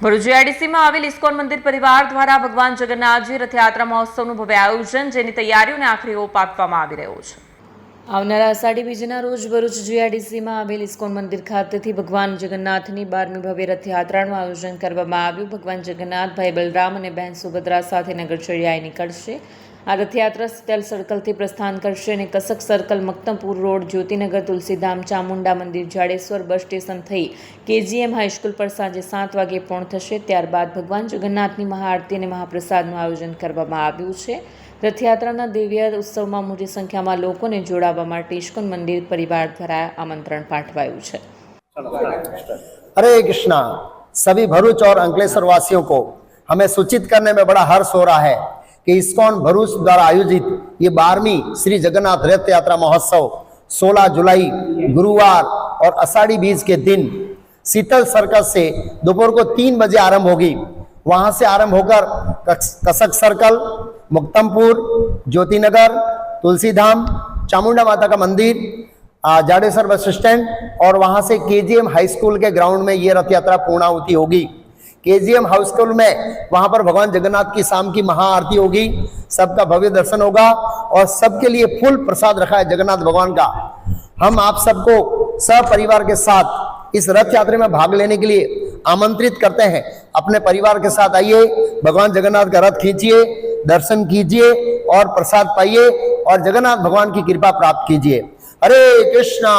ભરૂચ જીઆઈડીસીમાં આવેલ ઇસ્કોન મંદિર પરિવાર દ્વારા ભગવાન જગન્નાથજી રથયાત્રા મહોત્સવનું ભવ્ય આયોજન, જેની તૈયારીઓને આખરી ઓપ આપવામાં આવી રહ્યો છે। આવનારા અષાઢી બીજના રોજ ભરૂચ જીઆઈડીસીમાં આવેલ ઇસ્કોન મંદિર ખાતેથી ભગવાન જગન્નાથની 12મી ભવ્ય રથયાત્રાનું આયોજન કરવામાં આવ્યું। ભગવાન જગન્નાથ ભાઈ બલરામ અને બહેન સુભદ્રા સાથે નગરચર્યાએ નીકળશે। આ રથયાત્રા સિતલ સર્કલથી પ્રસ્થાન કરશે અને કસક સર્કલ, મક્તમપુર રોડ, જ્યોતિનગર, તુલસીધામ, ચામુંડા મંદિર, જાડેશ્વર બસ સ્ટેશન થઈ કેજીએમ હાઈસ્કૂલ પર સાંજે 7 વાગે પૂર્ણ થશે। ત્યારબાદ ભગવાન જગન્નાથની મહાઆરતી અને મહાપ્રસાદનું આયોજન કરવામાં આવ્યું છે। રથયાત્રાના દિવ્ય ઉત્સવમાં મોટી સંખ્યામાં લોકોને જોડાવા માટે ઇસ્કોન મંદિર પરિવાર દ્વારા આમંત્રણ પાઠવાયું છે। हरे कृष्णा। सभी भरूच और अंकलेश्वर वासियों को हमें सूचित करने में बड़ा हर्ष हो रहा है कि इस्कॉन भरूच द्वारा आयोजित ये 12वीं श्री जगन्नाथ रथ यात्रा महोत्सव 16 जुलाई गुरुवार और आषाढ़ी बीज के दिन शीतल सर्कल से दोपहर को 3 बजे आरंभ होगी। वहां से आरंभ होकर कसक सर्कल, मुक्तमपुर, ज्योतिनगर, तुलसीधाम, चामुंडा माता का मंदिर, जाडेश्वर बस स्टैंड और वहां से केजीएम हाई स्कूल के ग्राउंड में ये रथ यात्रा पूर्णाहुति होगी। केजीएम हाई स्कूल में वहां पर भगवान जगन्नाथ की शाम की महाआरती होगी, सबका भव्य दर्शन होगा और सबके लिए फुल प्रसाद रखा है जगन्नाथ भगवान का। हम आप सबको सपरिवार के साथ इस रथ यात्रा में भाग लेने के लिए आमंत्रित करते हैं। अपने परिवार के साथ आइए, भगवान जगन्नाथ का रथ खींचिए, दर्शन कीजिए और प्रसाद पाइए और जगन्नाथ भगवान की कृपा प्राप्त कीजिए। हरे कृष्णा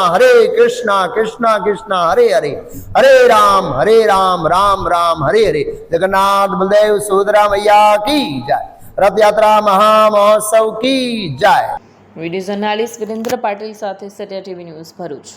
कृष्णा कृष्णा हरे हरे, हरे राम राम राम हरे हरे। जगन्नाथ बलदेव सुभद्रा मैया की जय। रथ यात्रा महामहोत्सव की जय। वीडियो जर्नलिस्ट वीरेंद्र पाटिल साथे सत्या टीवी न्यूज़ भरूच।